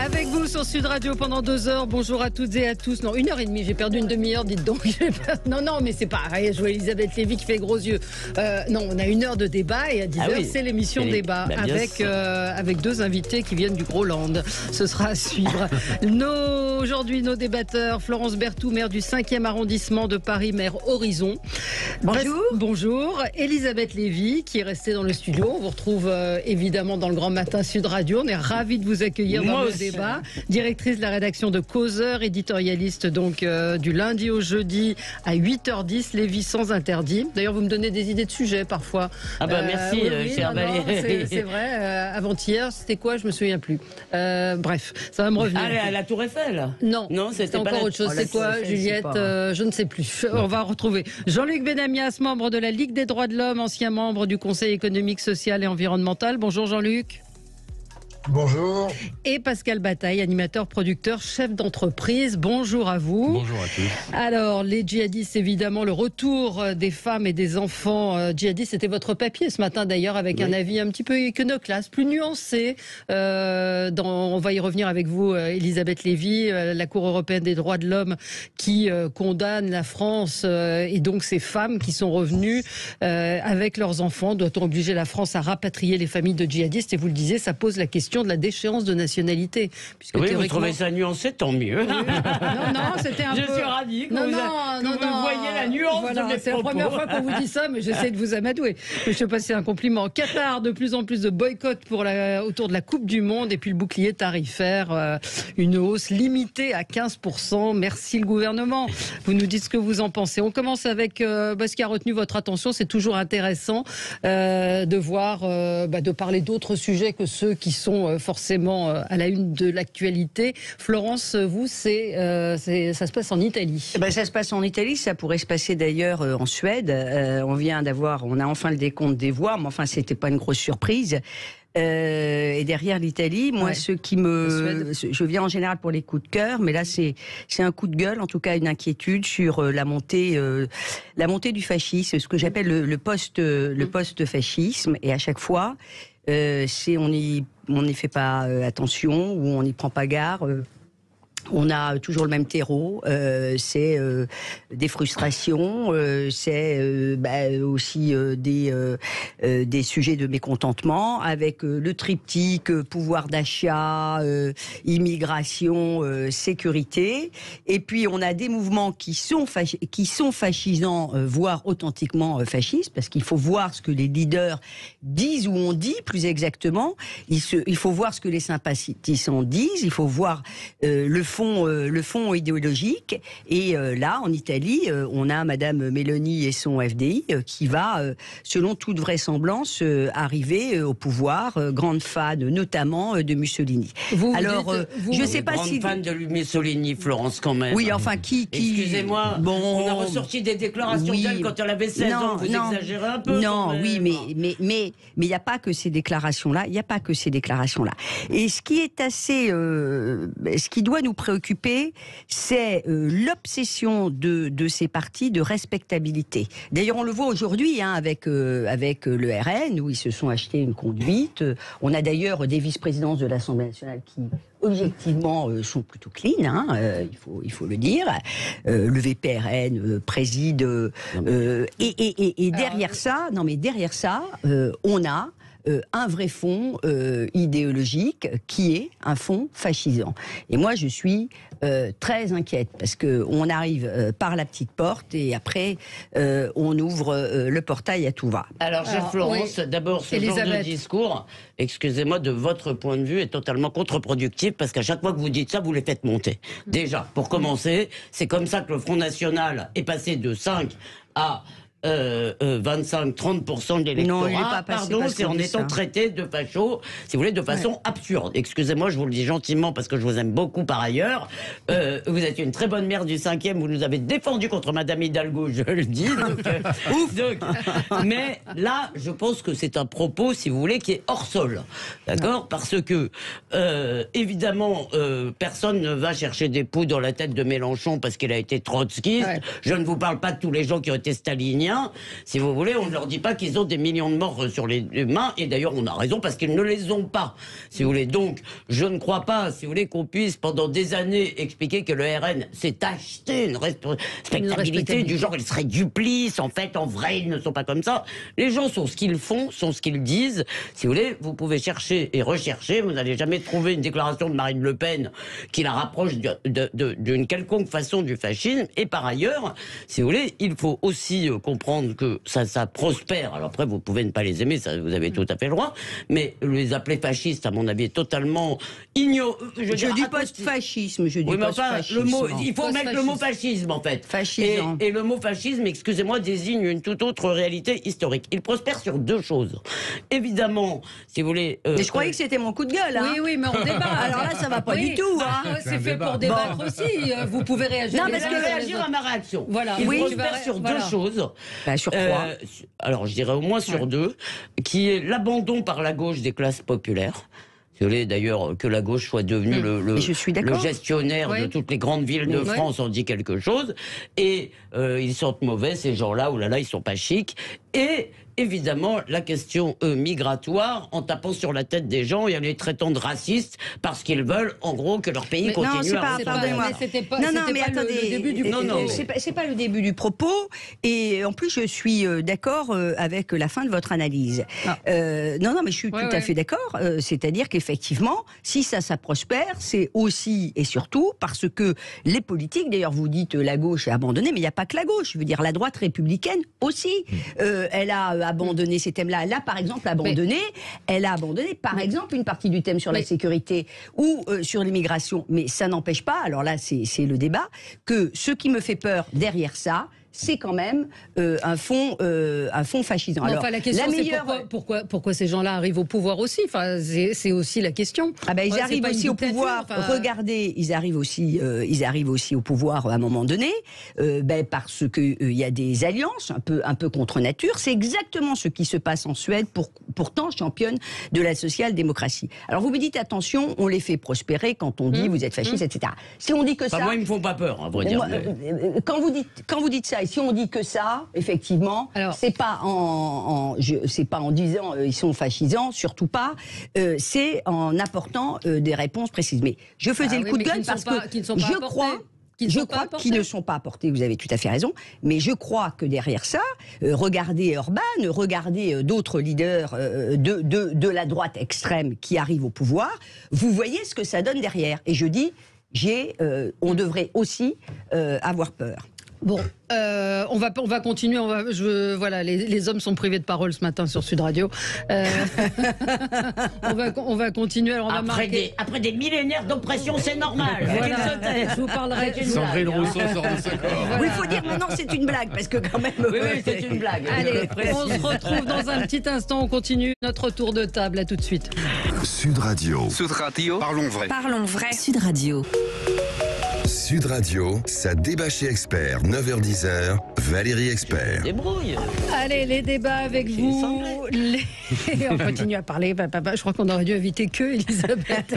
Avec vous sur Sud Radio pendant 2 heures. Bonjour à toutes et à tous. Non, 1h30, j'ai perdu une demi-heure, dites donc. Non, mais c'est pareil. Je vois Elisabeth Lévy qui fait gros yeux. Non, on a 1 heure de débat et à 10h, c'est l'émission débat avec 2 invités qui viennent du Groland. Ce sera à suivre. Aujourd'hui, nos débatteurs, Florence Berthoud, maire du 5e arrondissement de Paris, maire Horizon. Bonjour. Bonjour. Elisabeth Lévy qui est restée dans le studio. On vous retrouve évidemment dans le Grand Matin Sud Radio. On est ravis de vous accueillir dans le débat. Directrice de la rédaction de Causeur, éditorialiste donc du lundi au jeudi à 8h10, Lévy sans interdit. D'ailleurs, vous me donnez des idées de sujets parfois. Ah bah merci, chère Valérie. C'est vrai. Avant-hier, c'était quoi? Je me souviens plus. Bref, ça va me revenir. Ah, la Tour Eiffel? Non, c'était pas encore autre chose. C'est quoi, Juliette? Je ne sais plus. On va retrouver Jean-Luc Benamias, membre de la Ligue des droits de l'homme, ancien membre du Conseil économique, social et environnemental. Bonjour Jean-Luc. Bonjour. Et Pascal Bataille, animateur, producteur, chef d'entreprise. Bonjour à vous. Bonjour à tous. Alors, les djihadistes, évidemment, le retour des femmes et des enfants djihadistes, c'était votre papier ce matin d'ailleurs, avec un avis un petit peu iconoclaste, plus nuancé. On va y revenir avec vous, Elisabeth Lévy, la Cour européenne des droits de l'homme qui condamne la France et donc ces femmes qui sont revenues avec leurs enfants. Doit-on obliger la France à rapatrier les familles de djihadistes? Et vous le disiez, ça pose la question de la déchéance de nationalité. Puisque oui, vous trouvez ça nuancé, tant mieux. Oui. Non, c'était un peu... Je suis ravie que vous voyez la nuance de mes propos. C'est la première fois qu'on vous dit ça, mais j'essaie de vous amadouer. Mais je te passe un compliment. Qatar, de plus en plus de boycotts autour de la Coupe du Monde et puis le bouclier tarifaire, une hausse limitée à 15%. Merci le gouvernement. Vous nous dites ce que vous en pensez. On commence avec ce qui a retenu votre attention. C'est toujours intéressant de voir, de parler d'autres sujets que ceux qui sont forcément à la une de l'actualité. Florence, vous, ça se passe en Italie. Ça se passe en Italie, ça pourrait se passer d'ailleurs en Suède. On a enfin le décompte des voix, mais enfin, c'était pas une grosse surprise. Et derrière l'Italie, moi, je viens en général pour les coups de cœur, mais là, c'est un coup de gueule, en tout cas une inquiétude sur la montée du fascisme, ce que j'appelle le post-fascisme. Et à chaque fois, on n'y fait pas attention ou on n'y prend pas garde. On a toujours le même terreau, c'est des frustrations, c'est aussi des sujets de mécontentement avec le triptyque pouvoir d'achat, immigration, sécurité. Et puis on a des mouvements qui sont fascisants, voire authentiquement fascistes, parce qu'il faut voir ce que les leaders disent ou ont dit, plus exactement. Il faut voir ce que les sympathisants disent, il faut voir le fond idéologique. Et là, en Italie, on a Madame Meloni et son FDI qui va, selon toute vraisemblance, arriver au pouvoir, grande fan notamment de Mussolini. Je ne sais pas si... Grande fan de Mussolini, Florence, quand même. Oui, enfin, Excusez-moi, on a ressorti des déclarations d'elle quand elle avait 16 ans, vous exagérez un peu. Non, oui, mais il n'y a pas que ces déclarations-là, Et ce qui est ce qui doit nous préoccuper, c'est l'obsession de ces partis de respectabilité. D'ailleurs, on le voit aujourd'hui avec le RN, où ils se sont achetés une conduite. On a d'ailleurs des vice-présidences de l'Assemblée nationale qui, objectivement, sont plutôt clean, il faut le dire. Le VPRN préside. Et derrière ça, on a un vrai fond idéologique qui est un fond fascisant. Et moi, je suis très inquiète parce qu'on arrive par la petite porte et après, on ouvre le portail à tout va. Alors, chère Florence, d'abord, ce genre de discours, excusez-moi, de votre point de vue, est totalement contre-productif parce qu'à chaque fois que vous dites ça, vous les faites monter. Déjà, pour commencer, c'est comme ça que le Front National est passé de 5 à 25-30% de l'électorat. Non, il n'est pas passé. Pardon, c'est en étant traité de facho, si vous voulez, de façon absurde. Excusez-moi, je vous le dis gentiment parce que je vous aime beaucoup par ailleurs. Vous êtes une très bonne maire du 5e, vous nous avez défendu contre Madame Hidalgo, je le dis. Mais là, je pense que c'est un propos, si vous voulez, qui est hors sol. D'accord ? Parce que, évidemment, personne ne va chercher des poux dans la tête de Mélenchon parce qu'il a été trotskiste. Ouais. Je ne vous parle pas de tous les gens qui ont été staliniens. Ukrainiens, si vous voulez, on ne leur dit pas qu'ils ont des millions de morts sur les mains, et d'ailleurs on a raison parce qu'ils ne les ont pas, si vous voulez. Donc, je ne crois pas, si vous voulez, qu'on puisse pendant des années expliquer que le RN s'est acheté une respectabilité du genre, ils seraient duplices, en fait, en vrai, ils ne sont pas comme ça. Les gens sont ce qu'ils font, sont ce qu'ils disent. Si vous voulez, vous pouvez chercher et rechercher, vous n'allez jamais trouver une déclaration de Marine Le Pen qui la rapproche d'une quelconque façon du fascisme. Et par ailleurs, si vous voulez, il faut aussi comprendre que ça prospère. Alors après, vous pouvez ne pas les aimer, ça, vous avez tout à fait le droit, mais les appeler fascistes, à mon avis, est totalement Je dis pas de fascisme, je dis oui, mais pas enfin, de fascisme. le mot, il faut mettre le mot fascisme, en fait. Fascisant. Et le mot fascisme, excusez-moi, désigne une toute autre réalité historique. Il prospère sur deux choses. Évidemment, si vous voulez... mais je croyais que c'était mon coup de gueule, hein. Oui, mais on débat. Alors là, ça va pas du tout, hein. C'est fait pour débattre aussi. Vous pouvez réagir. Non, Je parce vais que réagir à ma réaction. Voilà. Il Oui, prospère sur deux choses. Bah, sur trois. Alors, je dirais au moins sur deux, qui est l'abandon par la gauche des classes populaires. Si vous voulez d'ailleurs que la gauche soit devenue le gestionnaire de toutes les grandes villes de France, on dit quelque chose. Et ils sentent mauvais, ces gens-là, oh là là, ils sont pas chics. Et évidemment, la question migratoire, en tapant sur la tête des gens et en les traitant de racistes parce qu'ils veulent, en gros, que leur pays continue à pardonnez-moi. Non, mais attendez, le début du propos. C'est pas le début du propos. Et en plus, je suis d'accord avec la fin de votre analyse. Non, mais je suis tout à fait d'accord. C'est-à-dire qu'effectivement, si ça prospère, c'est aussi et surtout parce que les politiques, d'ailleurs, vous dites la gauche est abandonnée, mais il n'y a pas que la gauche. Je veux dire, la droite républicaine aussi. Elle a abandonné ces thèmes-là. Elle a, par exemple, abandonné, par exemple, une partie du thème sur la sécurité ou sur l'immigration. Mais ça n'empêche pas, alors là, c'est le débat, que ce qui me fait peur derrière ça, c'est quand même un fond fascisant. Alors, la question, c'est pourquoi ces gens-là arrivent au pouvoir aussi. Enfin, c'est aussi la question. Ils arrivent aussi au pouvoir. Regardez, ils arrivent aussi au pouvoir à un moment donné, parce que il y a des alliances un peu contre nature. C'est exactement ce qui se passe en Suède, pourtant championne de la social-démocratie. Alors vous me dites attention, on les fait prospérer quand on dit vous êtes fasciste, etc. Si on dit que ça, moi ils me font pas peur, à vrai dire. Quand vous dites ça. Et si on dit que ça, effectivement, c'est pas en disant ils sont fascisants, surtout pas. C'est en apportant des réponses précises. Mais je faisais le coup de gueule parce que je crois qu'ils ne sont pas apportés, vous avez tout à fait raison, mais je crois que derrière ça, regardez Orban, regardez d'autres leaders de la droite extrême qui arrivent au pouvoir, vous voyez ce que ça donne derrière. Et je dis, on devrait aussi avoir peur. Bon, on va continuer. Voilà, les hommes sont privés de parole ce matin sur Sud Radio. On va continuer. Alors après des millénaires d'oppression, c'est normal. Voilà. Je vous parlerai. Sandrine Rousseau sort de ce corps. Oui, il faut dire maintenant c'est une blague parce que quand même. Oui, c'est une blague. Allez, on se retrouve dans un petit instant. On continue notre tour de table. À tout de suite. Sud Radio. Sud Radio. Parlons vrai. Parlons vrai. Sud Radio. Sud Radio, ça débat chez Expert, 9h-10h, Valérie Expert. Débrouille. Allez, les débats avec vous. On continue à parler. Je crois qu'on aurait dû inviter que Elisabeth.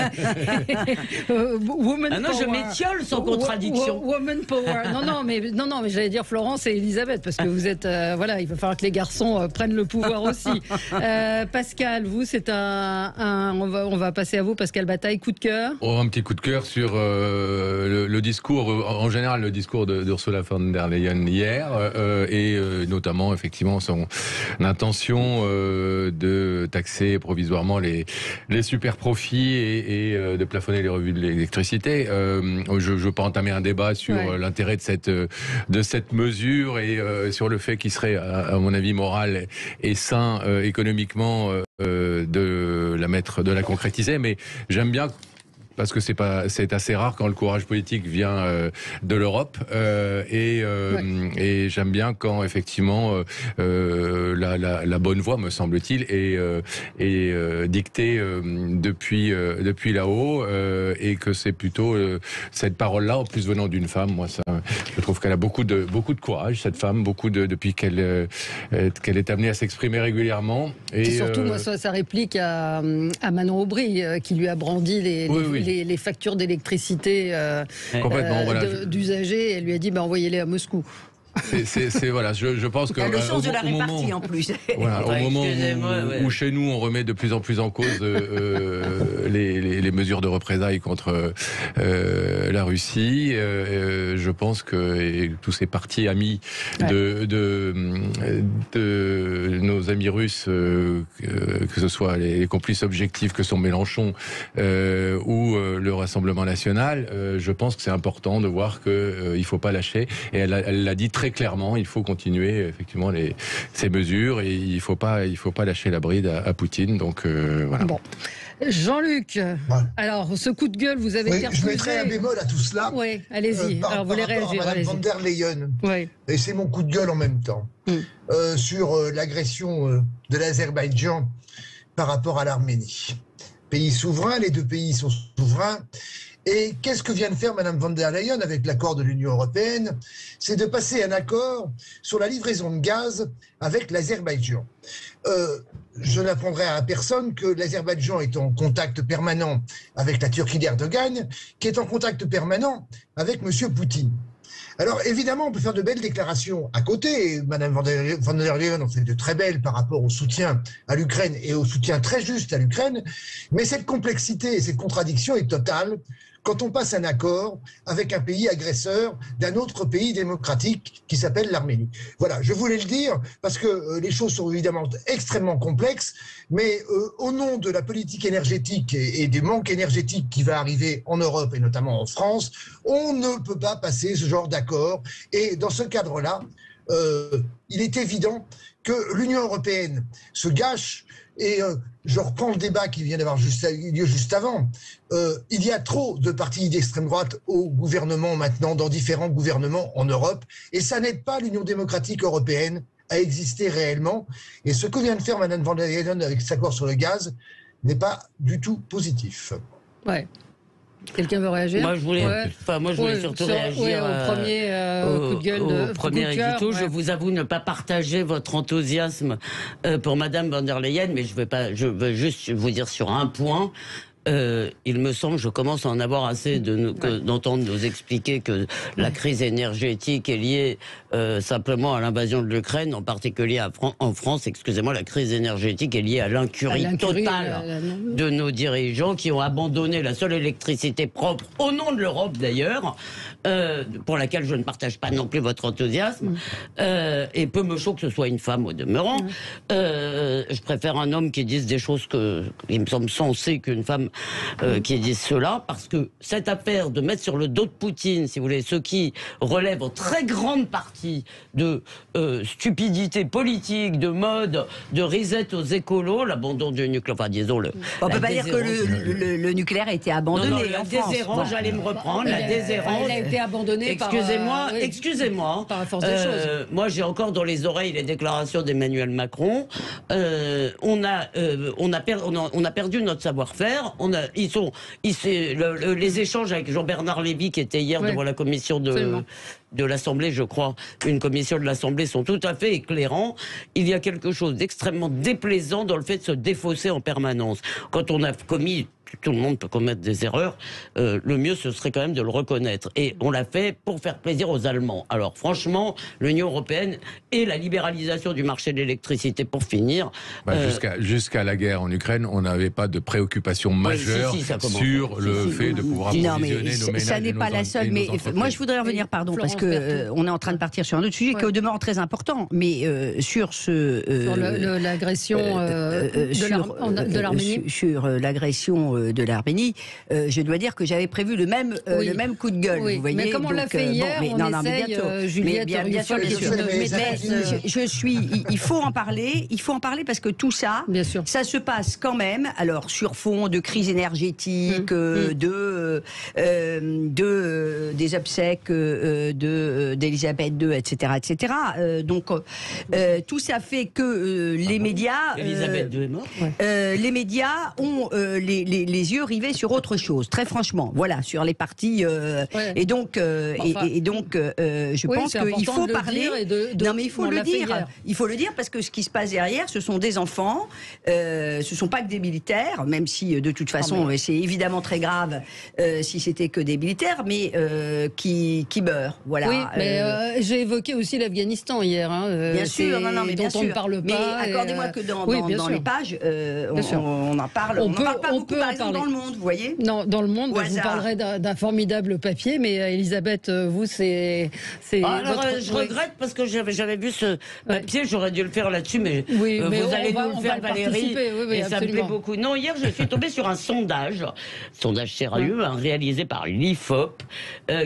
Woman Power. Je m'étiole sans contradiction. Woman Power. Non, mais j'allais dire Florence et Elisabeth, parce que vous êtes... il va falloir que les garçons prennent le pouvoir aussi. Pascal, vous, c'est on va passer à vous, Pascal Bataille, coup de cœur. Un petit coup de cœur sur le discours, en général le discours d'Ursula von der Leyen hier, et notamment effectivement son intention de taxer provisoirement les super profits et de plafonner les revenus de l'électricité. Je ne veux pas entamer un débat sur l'intérêt de cette mesure et sur le fait qu'il serait, à mon avis, moral et sain économiquement de la concrétiser, mais j'aime bien, parce que c'est assez rare quand le courage politique vient de l'Europe, et j'aime bien quand effectivement la bonne voie, me semble-t-il, est dictée depuis là-haut, et que c'est plutôt cette parole-là, en plus venant d'une femme. Moi, je trouve qu'elle a beaucoup de courage, cette femme, depuis qu'elle est amenée à s'exprimer régulièrement. Et surtout, moi, sa réplique à Manon Aubry, qui lui a brandi les factures d'électricité d'usagers. Elle lui a dit envoyez-les à Moscou. Voilà, je pense que le sens de la répartie en plus. Voilà, au moment où chez nous on remet de plus en plus en cause les mesures de représailles contre la Russie, je pense que tous ces partis amis de nos amis russes, que ce soit les complices objectifs que sont Mélenchon ou le Rassemblement national, je pense que c'est important de voir qu'il ne faut pas lâcher. Et elle l'a dit très clairement, il faut continuer effectivement ces mesures et il faut pas lâcher la bride à Poutine. Donc voilà. Bon. Jean-Luc, alors ce coup de gueule, vous avez été refusé. Je mettrai un bémol à tout cela. Oui, allez-y. Alors vous voulez réagir, Madame von der Leyen. Oui. Et c'est mon coup de gueule en même temps. Sur l'agression de l'Azerbaïdjan par rapport à l'Arménie. Pays souverain, les deux pays sont souverains. Et qu'est-ce que vient de faire Madame von der Leyen avec l'accord de l'Union européenne? C'est de passer un accord sur la livraison de gaz avec l'Azerbaïdjan. Je n'apprendrai à personne que l'Azerbaïdjan est en contact permanent avec la Turquie d'Erdogan, qui est en contact permanent avec M. Poutine. Alors évidemment, on peut faire de belles déclarations à côté, et Mme von der Leyen en fait de très belles par rapport au soutien à l'Ukraine et au soutien très juste à l'Ukraine, mais cette complexité et cette contradiction est totale quand on passe un accord avec un pays agresseur d'un autre pays démocratique qui s'appelle l'Arménie. Voilà, je voulais le dire parce que les choses sont évidemment extrêmement complexes, mais au nom de la politique énergétique et des manques énergétiques qui va arriver en Europe et notamment en France, on ne peut pas passer ce genre d'accord. Et dans ce cadre-là, il est évident que l'Union européenne se gâche. Et je reprends le débat qui vient d'avoir lieu juste avant. Il y a trop de partis d'extrême droite au gouvernement maintenant, dans différents gouvernements en Europe. Et ça n'aide pas l'Union démocratique européenne à exister réellement. Et ce que vient de faire Mme von der Leyen avec cet accord sur le gaz n'est pas du tout positif. Ouais. Quelqu'un veut réagir? Moi, je voulais surtout réagir au premier coup de gueule. Au premier édito. Je vous avoue ne pas partager votre enthousiasme pour Madame von der Leyen, mais je veux juste vous dire sur un point. Il me semble, je commence à en avoir assez d'entendre nous expliquer que la crise énergétique est liée simplement à l'invasion de l'Ukraine, en particulier en France, excusez-moi, la crise énergétique est liée à l'incurie totale de nos dirigeants qui ont abandonné la seule électricité propre, au nom de l'Europe d'ailleurs, pour laquelle je ne partage pas non plus votre enthousiasme, et peu me chaud que ce soit une femme au demeurant. Je préfère un homme qui dise des choses qui me semblent sensées qu'une femme qui disent cela, parce que cette affaire de mettre sur le dos de Poutine, si vous voulez, ce qui relève en très grande partie de stupidité politique, de mode, de reset aux écolos, l'abandon du nucléaire, enfin disons le... On ne peut pas dire que le nucléaire a été abandonné. Non, la déshérence, j'allais me reprendre, la déshérence... Elle a été abandonnée excusez-moi, par la force des choses. Moi j'ai encore dans les oreilles les déclarations d'Emmanuel Macron. On a perdu notre savoir-faire. Les échanges avec Jean-Bernard Lévy qui était hier devant la commission de l'Assemblée, je crois, une commission de l'Assemblée, sont tout à fait éclairants. Il y a quelque chose d'extrêmement déplaisant dans le fait de se défausser en permanence. Quand on a commis, tout le monde peut commettre des erreurs, le mieux ce serait quand même de le reconnaître. Et on l'a fait pour faire plaisir aux Allemands. Alors franchement, l'Union européenne et la libéralisation du marché de l'électricité pour finir... Jusqu'à la guerre en Ukraine, on n'avait pas de préoccupation majeure sur le fait de pouvoir approvisionner nos ménages. Ça n'est pas la seule, mais moi je voudrais revenir, pardon, parce qu'on est en train de partir sur un autre sujet qui est au demeurant très important, mais sur l'agression de l'Arménie. Sur l'agression de l'Arménie, je dois dire que j'avais prévu le même coup de gueule. Vous voyez, mais comme on l'a fait hier, on essaye, Juliette, bien sûr, il faut en parler parce que tout ça, ça se passe quand même, alors sur fond de crise énergétique, des obsèques d'Elisabeth II, etc., etc. Donc tout ça fait que les médias, Elisabeth II est morte. les médias ont les yeux rivés sur autre chose, très franchement. Voilà, sur les parties. Et donc, je pense qu'il faut parler. Non, mais il faut le dire. Il faut le dire parce que ce qui se passe derrière, ce sont des enfants. Ce sont pas que des militaires, même si de toute façon, c'est évidemment très grave si c'était que des militaires, mais qui meurent. Voilà. Oui, mais j'ai évoqué aussi l'Afghanistan hier. Hein, bien sûr, non, mais bien dont on ne parle pas. Mais accordez-moi que dans les pages, on en parle. On parle pas beaucoup, par exemple, dans Le Monde, vous voyez. Non, dans Le Monde, je vous parlerai d'un formidable papier, mais Elisabeth, vous, c'est. Alors, je regrette parce que j'avais vu ce papier, j'aurais dû le faire là-dessus, mais vous allez nous le faire, Valérie, et ça me plaît beaucoup. Non, hier, je suis tombée sur un sondage sérieux, réalisé par l'IFOP,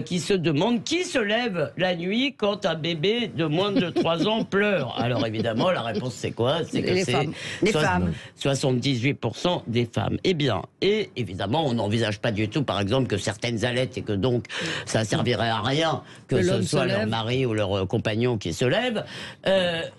qui se demande qui se lève la nuit quand un bébé de moins de 3 ans pleure. Alors évidemment, la réponse c'est quoi? C'est que c'est les femmes. 78% des femmes. Eh bien, et évidemment, on n'envisage pas du tout, par exemple, que certaines allaitent et que donc ça servirait à rien que ce soit leur mari ou leur compagnon qui se lève.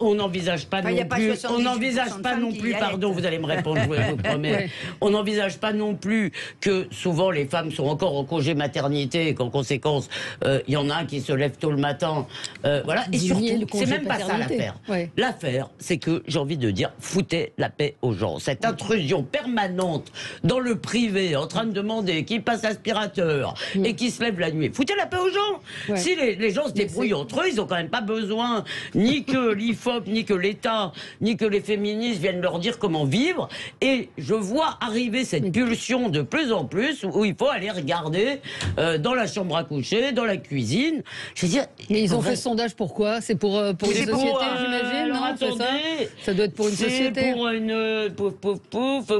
On n'envisage pas non plus. On n'envisage pas non plus. Pardon, vous allez me répondre, je vous promets. On n'envisage pas non plus que souvent les femmes sont encore en congé maternité et qu'en conséquence, il y en a un qui se lève tôt le matin. Voilà. Et surtout, c'est même pas ça l'affaire. L'affaire, c'est que j'ai envie de dire, foutez la paix aux gens. Cette intrusion permanente dans le privé, en train de demander qui passe aspirateur et qui se lève la nuit. Foutez la paix aux gens. Si les gens se débrouillent entre eux, ils n'ont quand même pas besoin ni que l'IFOP, ni que l'État, ni que les féministes viennent leur dire comment vivre. Et je vois arriver cette pulsion de plus en plus où il faut aller regarder dans la chambre à coucher, dans la cuisine. Je veux dire, mais ils ont fait ce sondage pourquoi? C'est pour une société, j'imagine, non? Attendez, ça doit être pour une société. C'est pour une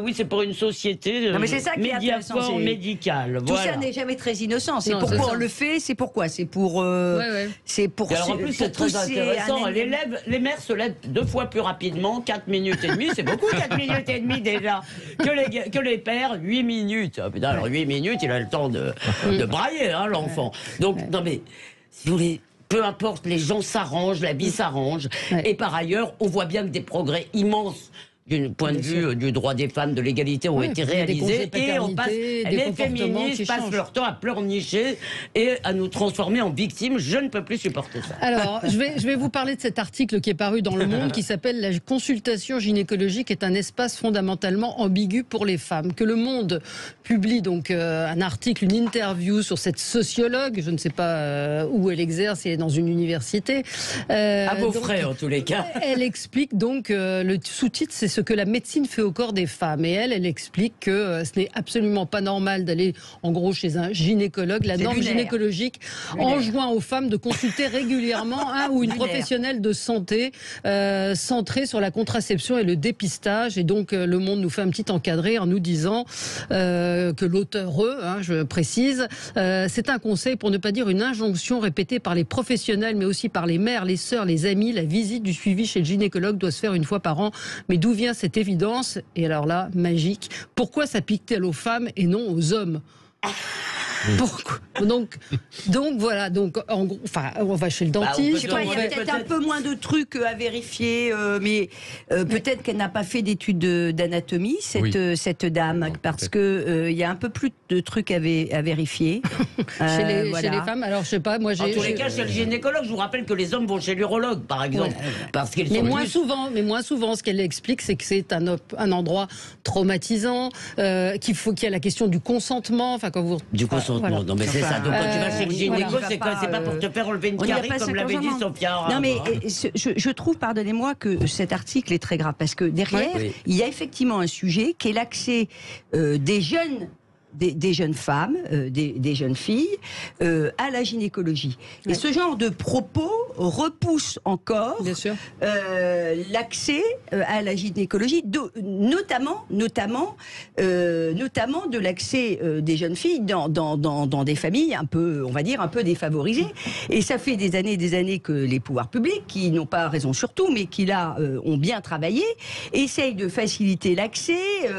oui, c'est pour une société. Non, mais c'est ça qui est intéressant, médical. Tout ça n'est jamais très innocent. C'est pourquoi on le fait. C'est pourquoi. C'est pour. C'est pour. Alors en plus, c'est très intéressant. Les mères se lèvent 2 fois plus rapidement, 4 minutes et demie. C'est beaucoup, 4 minutes et demie déjà. Que les pères, 8 minutes. Oh, putain, alors 8 minutes, il a le temps de brailler, hein, l'enfant. Donc, non mais, si vous voulez. Peu importe, les gens s'arrangent, la vie s'arrange. Et par ailleurs, on voit bien que des progrès immenses du point de vue du droit des femmes, de l'égalité ont été réalisés, et les féministes passent leur temps à pleurnicher et à nous transformer en victimes. Je ne peux plus supporter ça. Alors, je vais vous parler de cet article qui est paru dans Le Monde qui s'appelle « La consultation gynécologique est un espace fondamentalement ambigu pour les femmes ». Que Le Monde publie donc un article, une interview sur cette sociologue, je ne sais pas où elle exerce, elle est dans une université. À vos frais en tous les cas. Elle explique donc, le sous-titre c'est ce que la médecine fait au corps des femmes. Et elle explique que ce n'est absolument pas normal d'aller, en gros, chez un gynécologue. La norme gynécologique enjoint aux femmes de consulter régulièrement un ou une professionnelle de santé centrée sur la contraception et le dépistage. Et donc, Le Monde nous fait un petit encadré en nous disant que l'auteur, je précise, c'est un conseil, pour ne pas dire une injonction répétée par les professionnels, mais aussi par les mères, les sœurs, les amis. La visite du suivi chez le gynécologue doit se faire 1 fois par an. Mais d'où vient cette évidence? Et alors là, magique. Pourquoi s'applique-t-elle aux femmes et non aux hommes? Pourquoi? Donc voilà. Donc en gros, on va chez le dentiste. Il y a peut-être un peu moins de trucs à vérifier, mais peut-être qu'elle n'a pas fait d'études d'anatomie, cette dame, parce que il y a un peu plus de trucs à vérifier chez les femmes. Alors je sais pas, moi j'ai. En tous les cas, chez le gynécologue, je vous rappelle que les hommes vont chez l'urologue, par exemple, parce qu'ils sont moins souvent. Ce qu'elle explique, c'est que c'est un endroit traumatisant, qu'il y a la question du consentement. Enfin, quand vous du consentement. Non mais c'est ça. Donc quand tu vas chez le gynéco, c'est pas pour te faire enlever une carie comme l'avait dit Sophia. Non mais je trouve, pardonnez-moi, que cet article est très grave parce que derrière, il y a effectivement un sujet qui est l'accès des jeunes femmes, des jeunes filles à la gynécologie. Et ce genre de propos repousse encore l'accès à la gynécologie, notamment de l'accès des jeunes filles dans des familles un peu, on va dire, un peu défavorisées. Et ça fait des années que les pouvoirs publics, qui n'ont pas raison sur tout, mais qui là ont bien travaillé, essayent de faciliter l'accès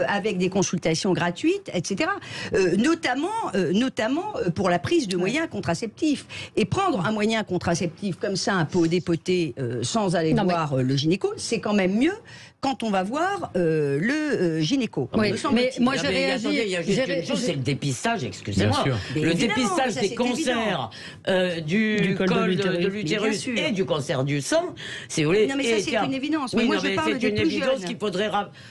avec des consultations gratuites, etc. Notamment pour la prise de moyens contraceptifs. Et prendre un moyen contraceptif comme ça, un peu dépoté, sans aller voir le gynéco, c'est quand même mieux quand on va voir le gynéco. Oui, mais moi j'ai réagi. Il y a juste une chose, c'est le dépistage, excusez-moi. Le dépistage des cancers du col de l'utérus et du cancer du sang, si vous voulez. Non, mais ça, c'est une évidence. Oui, moi, je parle c'est une évidence qu'il faudrait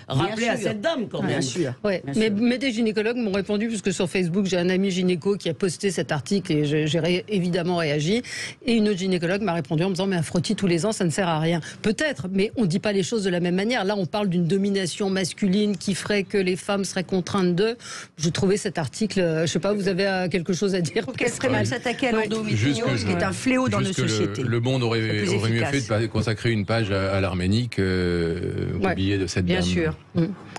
rappeler à cette dame, quand même. Bien sûr. Ouais. Mais des gynécologues m'ont répondu, puisque sur Facebook, j'ai un ami gynéco qui a posté cet article et j'ai évidemment réagi. Et une autre gynécologue m'a répondu en me disant, mais un frottis tous les ans, ça ne sert à rien. Peut-être, mais on ne dit pas les choses de la même manière. Là, on parle d'une domination masculine qui ferait que les femmes seraient contraintes de. Je trouvais cet article, je ne sais pas, vous avez quelque chose à dire? Qu'elle ferait mal s'attaquer à l'endométriose, qui est un fléau dans nos sociétés. Le Monde aurait mieux fait de consacrer une page à l'Arménie qu'au billet de cette dame. Bien sûr.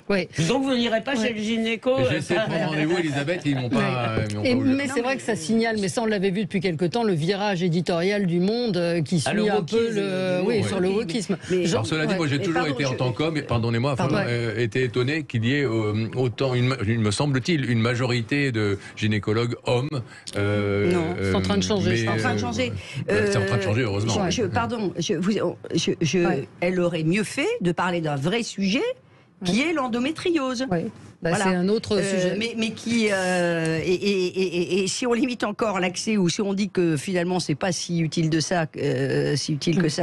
Oui. Donc vous n'irez pas chez le gynéco? J'ai essayé de prendre rendez-vous, Elisabeth, ils m'ont pas. Mais c'est vrai que ça signale, mais ça on l'avait vu depuis quelque temps, le virage éditorial du Monde qui suit un peu sur le wokisme. Alors cela dit, moi j'ai toujours été en tant qu'homme, pardonnez-moi, été étonné qu'il y ait autant, il me semble-t-il, une majorité de gynécologues hommes. Non, c'est en train de changer. C'est en train de changer. C'est en train de changer, heureusement. Elle aurait mieux fait de parler d'un vrai sujet qui est l'endométriose. Oui. Voilà. C'est un autre sujet. Mais qui et si on limite encore l'accès, ou si on dit que finalement c'est pas si utile que ça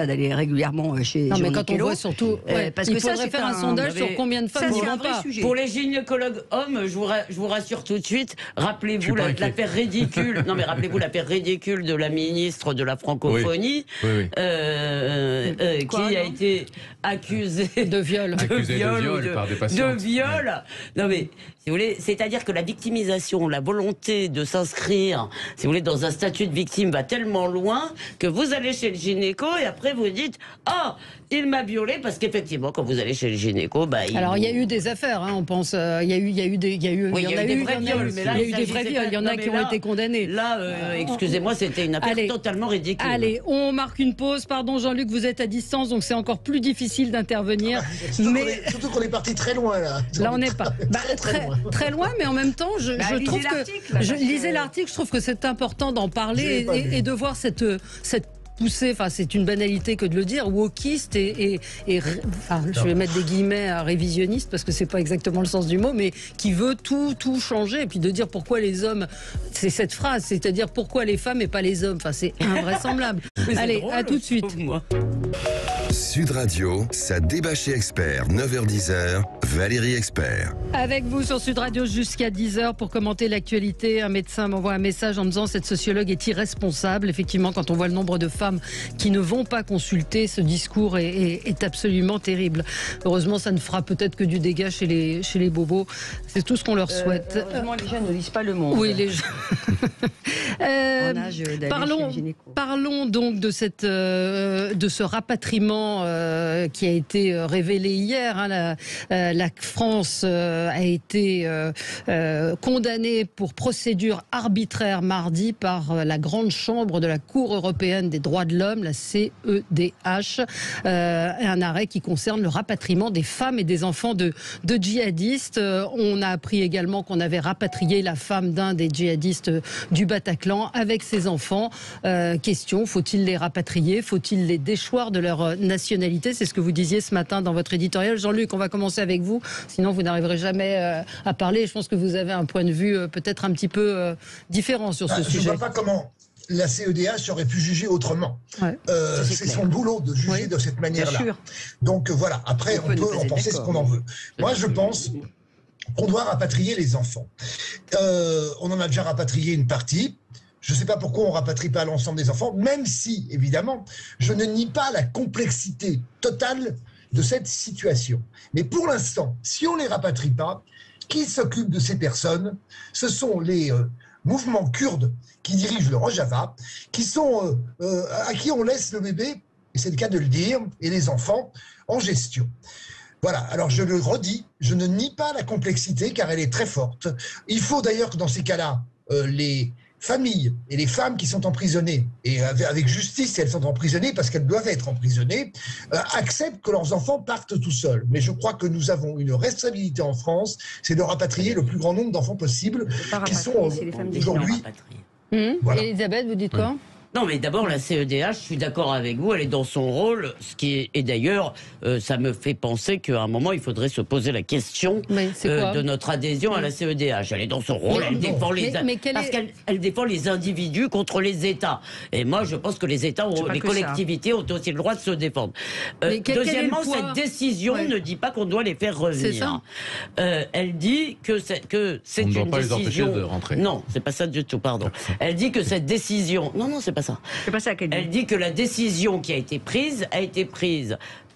d'aller régulièrement chez non, mais quand on voit surtout, parce que ça, faudrait faire un sondage sur combien de femmes n'y vont pas. Sujet. Pour les gynécologues hommes, je vous rassure tout de suite, rappelez-vous l'affaire ridicule. Non mais rappelez-vous l'affaire ridicule de la ministre de la francophonie, qui a été accusée de viol, par des patientes. De viol. Non mais, si vous voulez, c'est-à-dire que la victimisation, la volonté de s'inscrire, si vous voulez, dans un statut de victime va tellement loin que vous allez chez le gynéco et après vous dites « Ah, il m'a violé » parce qu'effectivement, quand vous allez chez le gynéco, Alors, il y a eu des affaires, on pense, il y a eu des vrais viols, mais là, il y a eu des vrais viols, il y en a qui ont été condamnés. Là, excusez-moi, c'était une affaire totalement ridicule. Allez, on marque une pause. Pardon, Jean-Luc, vous êtes à distance, donc c'est encore plus difficile d'intervenir. Surtout qu'on est parti très loin, là. Là, on n'est pas... très loin, mais en même temps, je trouve que lisez l'article. Je trouve que c'est important d'en parler et de voir cette poussée. Enfin, c'est une banalité que de le dire, wokiste je vais mettre des guillemets à révisionniste parce que c'est pas exactement le sens du mot, mais qui veut tout changer et puis de dire pourquoi les hommes. C'est cette phrase, c'est-à-dire pourquoi les femmes et pas les hommes. Enfin, c'est invraisemblable. Allez, à tout de suite. Sud Radio, ça débat chez Expert, 9h-10h, Valérie Expert. Avec vous sur Sud Radio jusqu'à 10h pour commenter l'actualité. Un médecin m'envoie un message en me disant cette sociologue est irresponsable. Effectivement, quand on voit le nombre de femmes qui ne vont pas consulter, ce discours est absolument terrible. Heureusement, ça ne fera peut-être que du dégât chez les bobos. C'est tout ce qu'on leur souhaite. Heureusement, les jeunes ne lisent pas Le Monde. Oui, les jeunes. Parlons donc de ce rapatriement qui a été révélé hier. La France a été condamnée pour procédure arbitraire mardi par la grande chambre de la Cour européenne des droits de l'homme, la CEDH. Un arrêt qui concerne le rapatriement des femmes et des enfants de djihadistes. On a appris également qu'on avait rapatrié la femme d'un des djihadistes du Bataclan avec ses enfants. Question, faut-il les rapatrier? Faut-il les déchoir de leur nationalité? C'est ce que vous disiez ce matin dans votre éditorial. Jean-Luc, on va commencer avec vous, sinon vous n'arriverez jamais à parler. Je pense que vous avez un point de vue peut-être un petit peu différent sur ce sujet. Je ne vois pas comment la CEDH aurait pu juger autrement. C'est son boulot de juger de cette manière-là. Donc voilà, après on peut en penser ce qu'on en veut. Moi je pense qu'on doit rapatrier les enfants. On en a déjà rapatrié une partie. Je ne sais pas pourquoi on ne rapatrie pas l'ensemble des enfants, même si, évidemment, je ne nie pas la complexité totale de cette situation. Mais pour l'instant, si on ne les rapatrie pas, qui s'occupe de ces personnes? Ce sont les mouvements kurdes qui dirigent le Rojava, à qui on laisse le bébé, et c'est le cas de le dire, et les enfants en gestion. Voilà, alors je le redis, je ne nie pas la complexité car elle est très forte. Il faut d'ailleurs que dans ces cas-là, les familles et les femmes qui sont emprisonnées, et avec justice si elles sont emprisonnées parce qu'elles doivent être emprisonnées, acceptent que leurs enfants partent tout seuls. Mais je crois que nous avons une responsabilité en France, c'est de rapatrier le plus grand nombre d'enfants possible qui sont aujourd'hui... Voilà. Elisabeth, vous dites quoi? Non, mais d'abord, la CEDH, je suis d'accord avec vous, elle est dans son rôle, ce qui est, et d'ailleurs, ça me fait penser qu'à un moment, il faudrait se poser la question de notre adhésion à la CEDH. Elle est dans son rôle, elle défend qu'elle défend les individus contre les États. Et moi, je pense que les États, les collectivités ont aussi le droit de se défendre. Deuxièmement, cette décision ne dit pas qu'on doit les faire revenir. Elle dit que c'est une décision... On ne doit pas les empêcher de rentrer. Non, c'est pas ça du tout, pardon. Elle dit que cette décision... Non, c'est pas ça. C'est pas ça qu'elle dit. Elle dit que la décision qui a été prise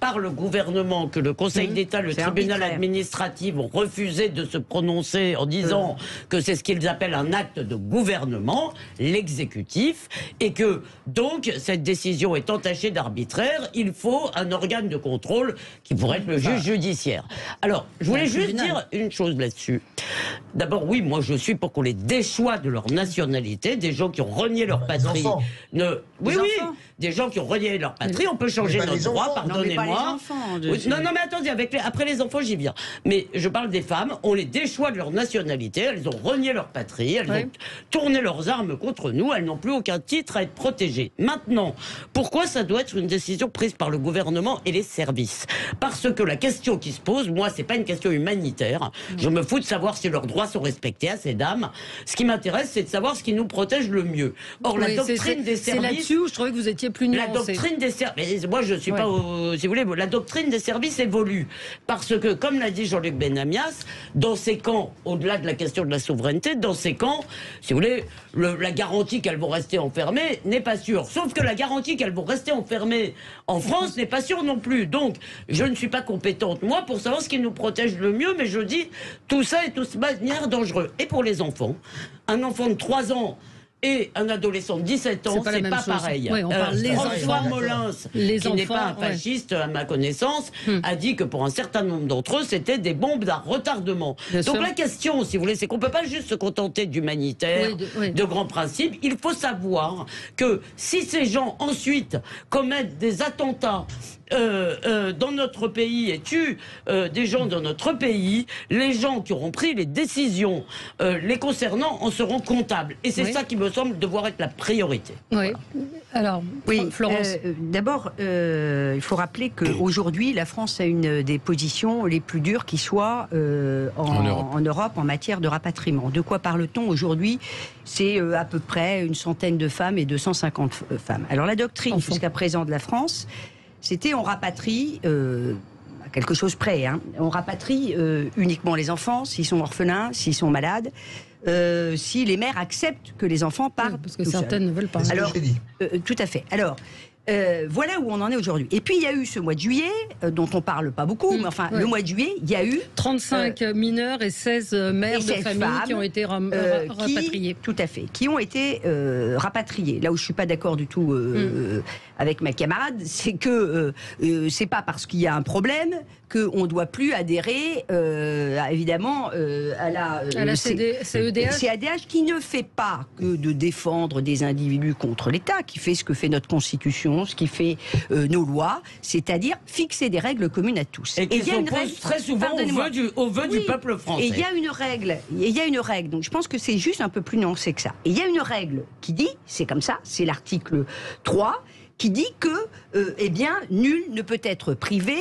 par le gouvernement, que le Conseil d'État, le tribunal administratif ont refusé de se prononcer en disant que c'est ce qu'ils appellent un acte de gouvernement, l'exécutif, et que donc cette décision est entachée d'arbitraire, il faut un organe de contrôle qui pourrait être le juge judiciaire. Alors, je voulais juste dire une chose là-dessus. D'abord, oui, moi je suis pour qu'on les déchoie de leur nationalité, des gens qui ont renié leur patrie. Des gens qui ont renié leur patrie, on peut changer notre droit, pardonnez-moi. Non, mais attendez, après les enfants, j'y viens. Mais je parle des femmes, on les déchoit de leur nationalité, elles ont renié leur patrie, elles ont tourné leurs armes contre nous, elles n'ont plus aucun titre à être protégées. Maintenant, pourquoi ça doit être une décision prise par le gouvernement et les services? Parce que la question qui se pose, moi, c'est pas une question humanitaire. Je me fous de savoir si leurs droits sont respectés à ces dames. Ce qui m'intéresse, c'est de savoir ce qui nous protège le mieux. Or, la doctrine des services... C'est là-dessus où je trouvais que vous étiez plus nuancé. La doctrine des services... Moi, je suis pas... Si vous voulez, la doctrine des services évolue. Parce que, comme l'a dit Jean-Luc Benamias, dans ces camps, au-delà de la question de la souveraineté, dans ces camps, si vous voulez, la garantie qu'elles vont rester enfermées n'est pas sûre. Sauf que la garantie qu'elles vont rester enfermées en France n'est pas sûre non plus. Donc, je ne suis pas compétente, moi, pour savoir ce qui nous protège le mieux, mais je dis, tout ça est tout de manière dangereux. Et pour les enfants, un enfant de 3 ans et un adolescent de 17 ans, c'est pas pareil. Oui, on parle les François enfants. Molins, qui n'est pas un fasciste à ma connaissance, a dit que pour un certain nombre d'entre eux, c'était des bombes à retardement. Donc la question, si vous voulez, c'est qu'on peut pas juste se contenter d'humanitaire, de grands principes. Il faut savoir que si ces gens ensuite commettent des attentats dans notre pays et tuent des gens dans notre pays, les gens qui auront pris les décisions les concernant en seront comptables. Et c'est ça qui me semble devoir être la priorité. Oui. Voilà. Alors, Florence. D'abord, il faut rappeler qu'aujourd'hui, la France a une des positions les plus dures qui soit en Europe en matière de rapatriement. De quoi parle-t-on aujourd'hui? C'est à peu près une centaine de femmes et 250 femmes. Alors la doctrine jusqu'à présent de la France, c'était on rapatrie, à quelque chose près, on rapatrie uniquement les enfants, s'ils sont orphelins, s'ils sont malades, si les mères acceptent que les enfants partent. Parce que certaines ne veulent pas. Alors, tout à fait. Alors, voilà où on en est aujourd'hui. Et puis il y a eu ce mois de juillet, dont on parle pas beaucoup, mais enfin le mois de juillet, il y a eu 35 mineurs et 16 mères de famille qui ont été rapatriées. Tout à fait, qui ont été rapatriées. Là où je suis pas d'accord du tout avec ma camarade, c'est que c'est pas parce qu'il y a un problème qu'on ne doit plus adhérer, évidemment, à la CEDH, qui ne fait pas que de défendre des individus contre l'État, qui fait ce que fait notre Constitution, ce qui fait nos lois, c'est-à-dire fixer des règles communes à tous. Et qui s'opposent très souvent au vœu du peuple français. Et il y a une règle, donc je pense que c'est juste un peu plus nuancé que ça. Et il y a une règle qui dit, c'est comme ça, c'est l'article 3, qui dit que, nul ne peut être privé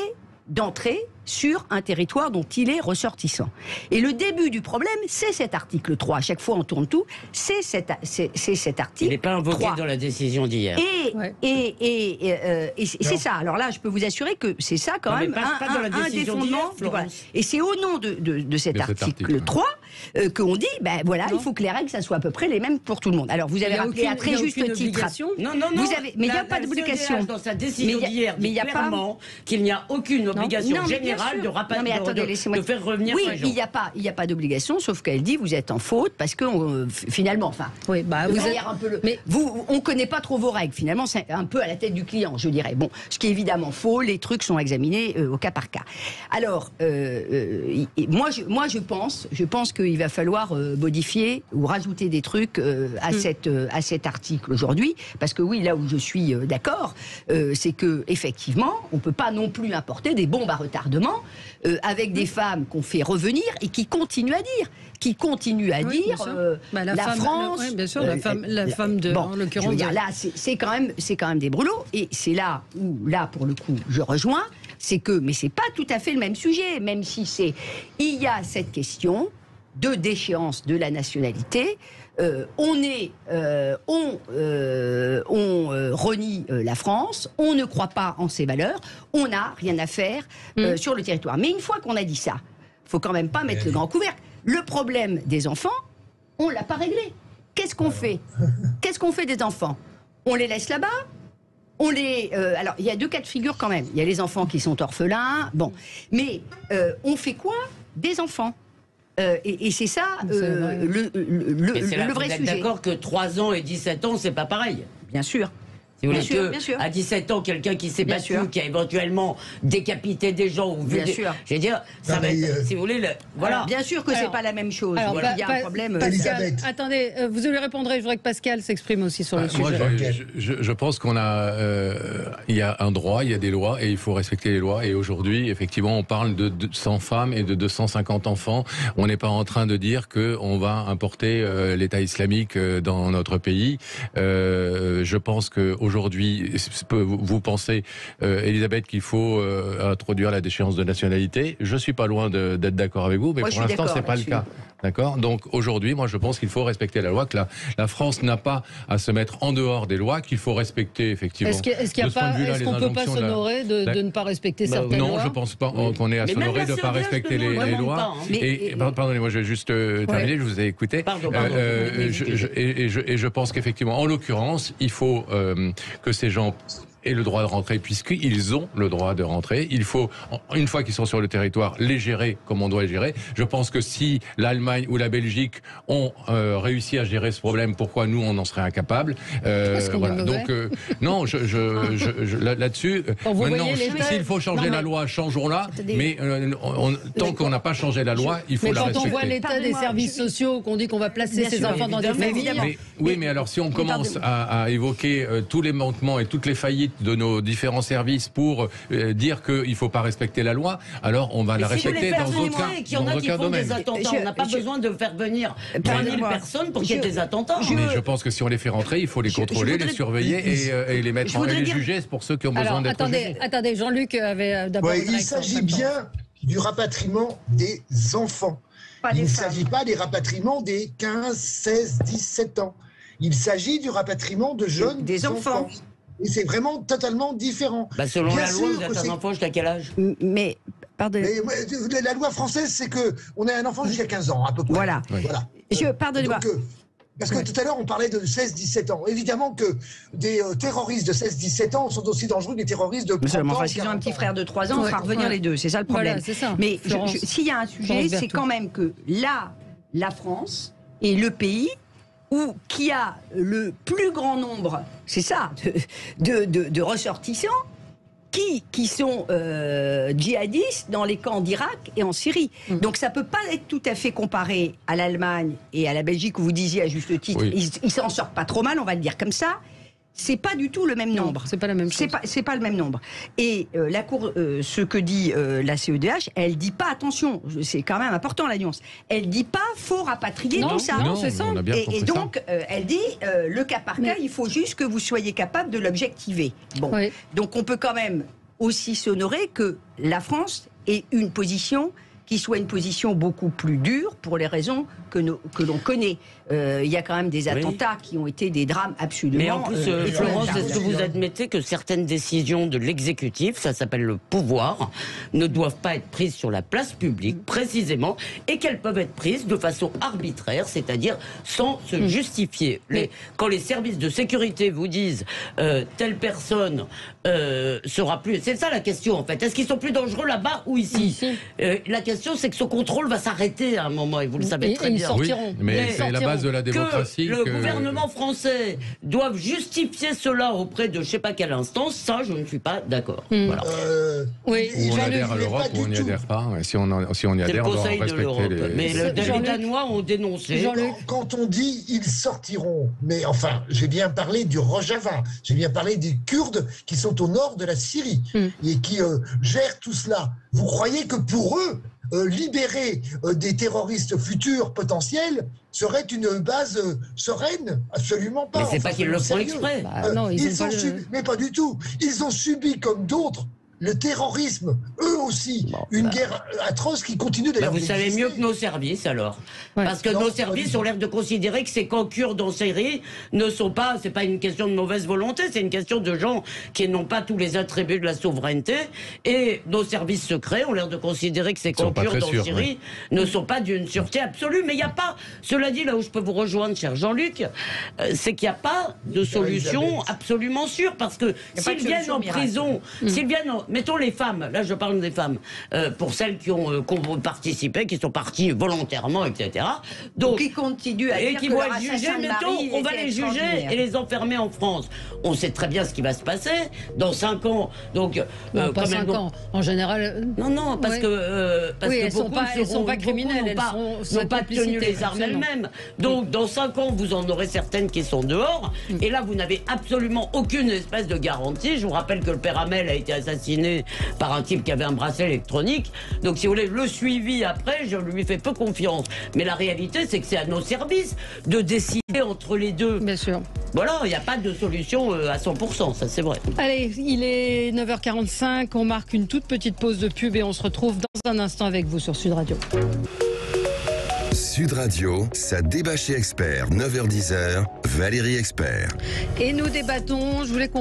d'entrer sur un territoire dont il est ressortissant. Et le début du problème, c'est cet article 3. À chaque fois, on tourne tout. C'est cet article. Il n'est pas invoqué 3. Dans la décision d'hier. Et c'est ça. Alors là, je peux vous assurer que c'est ça quand même un des fondements. Voilà. Et c'est au nom de cet article 3 qu'on dit, il faut que les règles, ça soit à peu près les mêmes pour tout le monde. Alors vous avez rappelé à très juste titre. Non. Mais il n'y a pas d'obligation. Dans sa décision d'hier, il y a clairement qu'il n'y a aucune obligation générale de faire revenir ces gens. Il n'y a pas d'obligation, sauf qu'elle dit vous êtes en faute parce que finalement, on ne connaît pas trop vos règles. Finalement, c'est un peu à la tête du client, je dirais. Bon, ce qui est évidemment faux, les trucs sont examinés au cas par cas. Alors, moi, je pense que qu'il va falloir modifier ou rajouter des trucs à cet article aujourd'hui. Parce que oui, là où je suis d'accord, c'est que effectivement, on peut pas non plus importer des bombes à retardement avec des femmes qu'on fait revenir et qui continuent à dire. La France... Oui, bien sûr, la femme de... en l'occurrence... Là, c'est quand même des brûlots. Et c'est là où, pour le coup, je rejoins, c'est que... Mais c'est pas tout à fait le même sujet, même si c'est... Il y a cette question de déchéance de la nationalité. On renie la France, on ne croit pas en ses valeurs, on n'a rien à faire sur le territoire. Mais une fois qu'on a dit ça, faut quand même pas mettre le grand couvercle. Le problème des enfants, on l'a pas réglé. Qu'est-ce qu'on fait des enfants? On les laisse là-bas? Alors, il y a 2 cas de figure quand même. Il y a les enfants qui sont orphelins, mais on fait quoi des enfants? Et c'est ça le vrai sujet. Vous êtes d'accord que 3 ans et 17 ans, c'est pas pareil? Bien sûr. Si vous voulez à 17 ans, quelqu'un qui s'est battu, qui a éventuellement décapité des gens ou vu je veux dire, ça va être, si vous voulez, voilà. Alors, bien sûr que c'est pas la même chose. Alors, il y a un problème. Pascal, attendez, vous lui répondrez. Je voudrais que Pascal s'exprime aussi sur le sujet. Moi, je pense qu'on a, il y a un droit, il y a des lois et il faut respecter les lois. Et aujourd'hui, effectivement, on parle de 100 femmes et de 250 enfants. On n'est pas en train de dire que on va importer l'État islamique dans notre pays. Je pense que aujourd'hui, vous pensez, Elisabeth, qu'il faut introduire la déchéance de nationalité. Je suis pas loin d'être d'accord avec vous, mais pour l'instant, c'est pas le cas. D'accord. Donc aujourd'hui, moi, je pense qu'il faut respecter la loi, que la France n'a pas à se mettre en dehors des lois, qu'il faut respecter effectivement. Est-ce qu'on peut pas s'honorer de ne pas respecter certaines lois? Non, je pense pas qu'on est à s'honorer de ne pas respecter les lois. Et pardonnez-moi, je vais juste terminer. Je vous ai écouté. Et je pense qu'effectivement, en l'occurrence, il faut que ces gens aient le droit de rentrer, puisqu'ils ont le droit de rentrer. Il faut, une fois qu'ils sont sur le territoire, les gérer comme on doit les gérer. Je pense que si l'Allemagne ou la Belgique ont réussi à gérer ce problème, pourquoi nous, on en serait incapables? Voilà. Donc, non, là-dessus, maintenant, s'il faut changer la loi, changeons-la. Mais tant qu'on n'a pas changé la loi, il faut la respecter. Quand on voit l'état des services sociaux, qu'on dit qu'on va placer ces enfants dans des familles... Oui, mais alors si on commence à évoquer tous les manquements et toutes les faillites de nos différents services pour dire qu'il ne faut pas respecter la loi, alors on va la respecter dans aucun domaine. On n'a pas besoin de faire venir 3000 personnes pour qu'il y ait des attentats. Mais je pense que si on les fait rentrer, il faut les contrôler, les surveiller et les mettre en les juger pour ceux qui ont besoin d'être jugés. Attendez, Jean-Luc avait d'abord... Il s'agit bien du rapatriement des enfants. Il ne s'agit pas des rapatriements des 15, 16, 17 ans. Il s'agit du rapatriement de jeunes des enfants. Et c'est vraiment totalement différent. Selon la loi, vous êtes un enfant jusqu'à quel âge? Mais, pardonnez. La loi française, c'est qu'on est un enfant jusqu'à 15 ans, à peu près. Voilà. Pardonnez-moi. Parce que tout à l'heure, on parlait de 16-17 ans. Évidemment que des terroristes de 16-17 ans sont aussi dangereux que des terroristes de 30 ans. S'ils ont un petit frère de 3 ans, on fera revenir les deux. C'est ça le problème. Voilà, mais s'il y a un sujet, c'est quand même que là, la France est le pays qui a le plus grand nombre, c'est ça, de ressortissants qui sont djihadistes dans les camps d'Irak et en Syrie. Donc ça peut pas être tout à fait comparé à l'Allemagne et à la Belgique, où vous disiez à juste titre, ils s'en sortent pas trop mal, on va le dire comme ça. C'est pas du tout le même nombre. C'est pas la même chose. C'est pas le même nombre. Et la Cour, ce que dit la CEDH, elle dit pas, attention, c'est quand même important la nuance, elle dit pas faut rapatrier tout ça. Non, c'est ça. Et donc, elle dit le cas par cas, il faut juste que vous soyez capable de l'objectiver. Bon. Oui. Donc on peut quand même aussi s'honorer que la France ait une position qui soit une position beaucoup plus dure pour les raisons que l'on connaît. Il y a quand même des attentats qui ont été des drames absolument... Mais en plus, Florence, est-ce que vous admettez que certaines décisions de l'exécutif, ça s'appelle le pouvoir, ne doivent pas être prises sur la place publique, précisément, et qu'elles peuvent être prises de façon arbitraire, c'est-à-dire sans se justifier. Quand les services de sécurité vous disent telle personne sera plus... C'est ça la question, en fait. Est-ce qu'ils sont plus dangereux là-bas ou ici? La question question, c'est que ce contrôle va s'arrêter à un moment, et vous le savez très bien. Oui, mais c'est la base de la démocratie. Le gouvernement français doit justifier cela auprès de je ne sais pas quelle instance, ça, je ne suis pas d'accord. Voilà. Oui, on adhère à l'Europe ou on n'y adhère pas. Si on y adhère, on doit respecter les... Mais les Danois ont dénoncé. Quand on dit ils sortiront, mais enfin, j'ai bien parlé du Rojava, j'ai bien parlé des Kurdes qui sont au nord de la Syrie et qui gèrent tout cela. Vous croyez que pour eux, libérer des terroristes futurs potentiels serait une base sereine? Absolument pas. Mais c'est pas qu'ils le font exprès. Non, mais pas du tout. Ils ont subi comme d'autres le terrorisme, eux aussi, une guerre atroce qui continue d'ailleurs. Vous savez mieux que nos services alors. Parce que nos services ont l'air de considérer que ces camps kurdes en Syrie ne sont pas, c'est pas une question de mauvaise volonté, c'est une question de gens qui n'ont pas tous les attributs de la souveraineté. Et nos services secrets ont l'air de considérer que ces camps kurdes en Syrie ne sont pas d'une sûreté absolue. Mais il n'y a pas, cela dit, là où je peux vous rejoindre, cher Jean-Luc, c'est qu'il n'y a pas de solution absolument sûre. Parce que s'ils viennent en prison, s'ils viennent en... Mettons les femmes, là je parle des femmes, pour celles qui ont participé, qui sont parties volontairement, etc. Donc, qui continuent à dire qui vont être jugées, mettons, on va les juger et les enfermer en France. On sait très bien ce qui va se passer dans 5 ans. Donc, pas 5 ans, en général. Non, parce que elles ne sont pas criminelles, elles n'ont pas tenu les armes elles-mêmes. Donc, dans 5 ans, vous en aurez certaines qui sont dehors. Et là, vous n'avez absolument aucune espèce de garantie. Je vous rappelle que le père Hamel a été assassiné par un type qui avait un bracelet électronique. Donc, si vous voulez, le suivi après, je lui fais peu confiance. Mais la réalité, c'est que c'est à nos services de décider entre les deux. Bien sûr. Voilà, il n'y a pas de solution à 100%, ça c'est vrai. Allez, il est 9h45, on marque une toute petite pause de pub et on se retrouve dans un instant avec vous sur Sud Radio. Sud Radio, ça débat chez Expert, 9h-10h, Valérie Expert. Et nous débattons, je voulais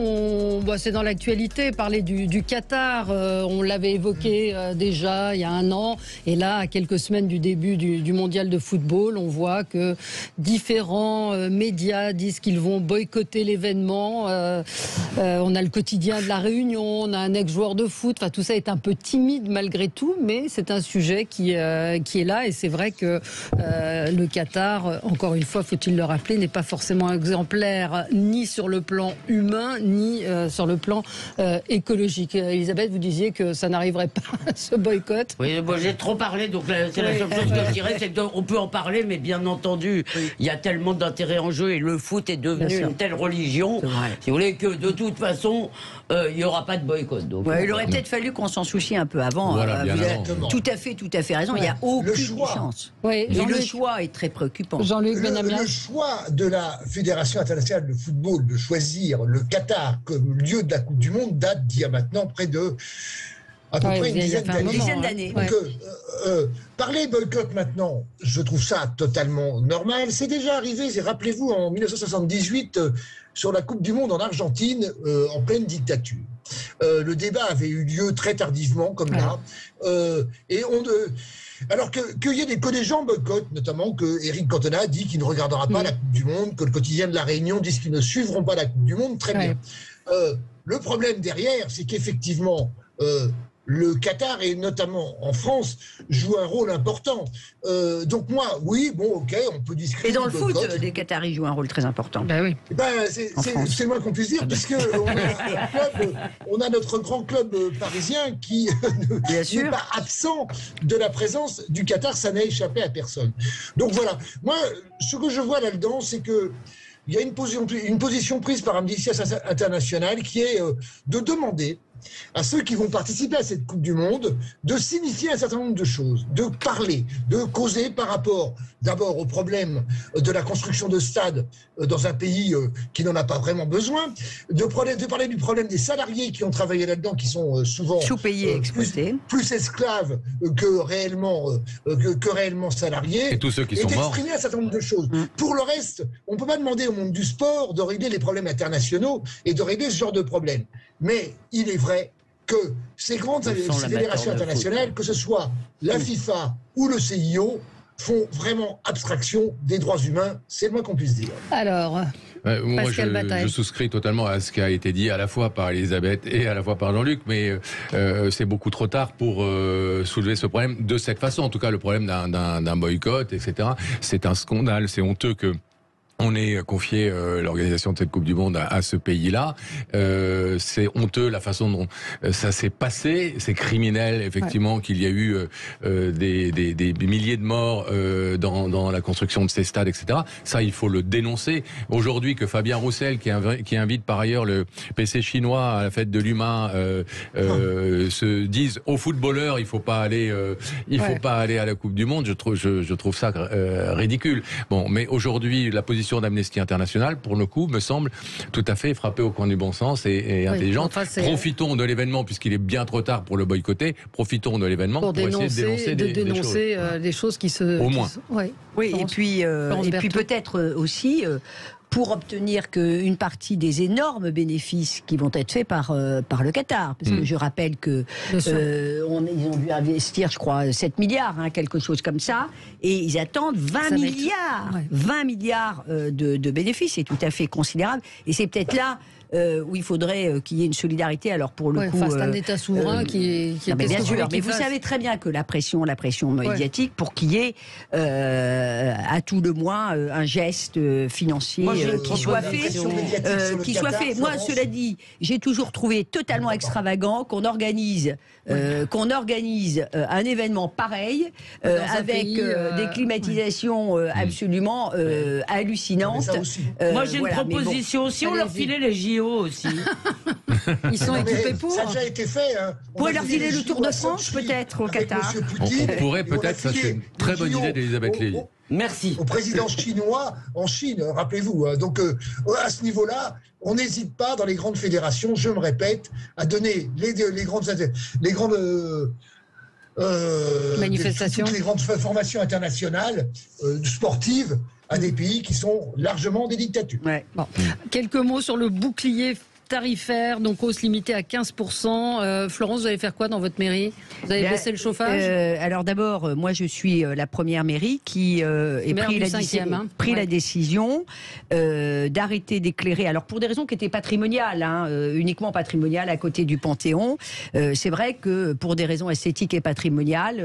c'est dans l'actualité, parler du Qatar. On l'avait évoqué déjà il y a 1 an. Et là, à quelques semaines du début du mondial de football, on voit que différents médias disent qu'ils vont boycotter l'événement. On a le quotidien de La Réunion, on a un ex-joueur de foot. Enfin, tout ça est un peu timide malgré tout, mais c'est un sujet qui est là. Et c'est vrai que le Qatar, encore une fois, faut-il le rappeler, n'est pas forcément exemplaire ni sur le plan humain, ni sur le plan écologique. Elisabeth, vous disiez que ça n'arriverait pas à ce boycott. Oui, bon, j'ai trop parlé, donc c'est la seule chose que je dirais, c'est qu'on peut en parler, mais bien entendu, il y a tellement d'intérêt en jeu et le foot est devenu une telle religion, si vous voulez, que de toute façon, il n'y aura pas de boycott. Donc, il aurait peut-être fallu qu'on s'en soucie un peu avant. Voilà, vous avez tout à fait raison, il n'y a aucune chance. Oui, et le choix est très préoccupant. Jean-Luc Benamia. Le choix de la Fédération internationale de football de choisir le Qatar comme lieu de la Coupe du Monde date d'il y a maintenant près de à peu près une dizaine d'années. Donc, parler boycott maintenant, je trouve ça totalement normal. C'est déjà arrivé, rappelez-vous, en 1978, sur la Coupe du Monde en Argentine, en pleine dictature. Le débat avait eu lieu très tardivement, comme là. Et alors qu'il y ait que des gens boycottent, notamment que Éric Cantona a dit qu'il ne regardera pas la Coupe du Monde, que le quotidien de La Réunion dise qu'ils ne suivront pas la Coupe du Monde, très bien. Le problème derrière, c'est qu'effectivement, le Qatar, et notamment en France, joue un rôle important. Donc moi, on peut discuter. Et dans le foot, les Qataris jouent un rôle très important. C'est moins qu'on puisse dire, puisqu'on on a notre grand club parisien qui n'est pas absent de la présence du Qatar, ça n'a échappé à personne. Donc voilà, moi, ce que je vois là-dedans, c'est que il y a une position prise par Amnesty International qui est de demander à ceux qui vont participer à cette Coupe du Monde de signifier un certain nombre de choses, de parler, de causer par rapport d'abord au problème de la construction de stades dans un pays qui n'en a pas vraiment besoin, de parler du problème des salariés qui ont travaillé là-dedans, qui sont souvent sous-payés, exploités, plus esclaves que réellement salariés, et tous ceux qui sont morts, d'exprimer un certain nombre de choses. Pour le reste, on ne peut pas demander au monde du sport de régler les problèmes internationaux et de régler ce genre de problème. Mais il est vrai que ces grandes fédérations internationales, que ce soit la FIFA ou le CIO, font vraiment abstraction des droits humains, c'est le moins qu'on puisse dire. Alors, Moi, je souscris totalement à ce qui a été dit à la fois par Elisabeth et à la fois par Jean-Luc, mais c'est beaucoup trop tard pour soulever ce problème de cette façon. En tout cas, le problème d'un boycott, etc. C'est un scandale, c'est honteux que on ait confié l'organisation de cette Coupe du Monde à ce pays-là. C'est honteux la façon dont ça s'est passé. C'est criminel, effectivement, qu'il y a eu des milliers de morts dans la construction de ces stades, etc. Ça, il faut le dénoncer. Aujourd'hui, que Fabien Roussel, qui invite par ailleurs le PC chinois à la fête de l'humain, se dise aux footballeurs, il faut pas aller à la Coupe du Monde. Je trouve ça ridicule. Bon, mais aujourd'hui, la position d'Amnesty International, pour le coup, me semble tout à fait frappée au coin du bon sens et intelligente. Enfin, profitons de l'événement, puisqu'il est bien trop tard pour le boycotter. Profitons de l'événement pour essayer de dénoncer des choses qui se... Au moins. Oui, et puis peut-être aussi... pour obtenir qu'une partie des énormes bénéfices qui vont être faits par le Qatar. Parce que je rappelle que ils ont dû investir, je crois, 7 milliards, quelque chose comme ça, et ils attendent 20 milliards. 20 milliards de bénéfices, c'est tout à fait considérable. Et c'est peut-être là où il faudrait qu'il y ait une solidarité. Alors pour le coup, c'est un État souverain qui est bien sûr. Mais vous savez très bien que la pression médiatique pour qu'il y ait à tout le moins un geste financier qui soit fait. Moi, cela dit, j'ai toujours trouvé totalement extravagant qu'on organise un événement pareil avec des climatisations absolument hallucinantes. Moi, j'ai une proposition. Si on leur filait les JO aussi. Ils sont équipés pour. Ça a déjà été fait. Vous pouvez leur filer le Tour de France, peut-être, au Qatar. On pourrait peut-être, ça c'est une très bonne idée d'Elisabeth Lévy. Merci. Au président chinois en Chine, rappelez-vous. Donc, à ce niveau-là, on n'hésite pas dans les grandes fédérations, je me répète, à donner les grandes manifestations, toutes les grandes formations internationales sportives à des pays qui sont largement des dictatures. Bon. Quelques mots sur le bouclier tarifaire, donc hausse limitée à 15%. Florence, vous allez faire quoi dans votre mairie? Vous allez baisser le chauffage? Alors d'abord, moi je suis la première mairie qui pris la décision d'arrêter d'éclairer. Alors pour des raisons qui étaient patrimoniales, uniquement patrimoniales à côté du Panthéon. C'est vrai que pour des raisons esthétiques et patrimoniales,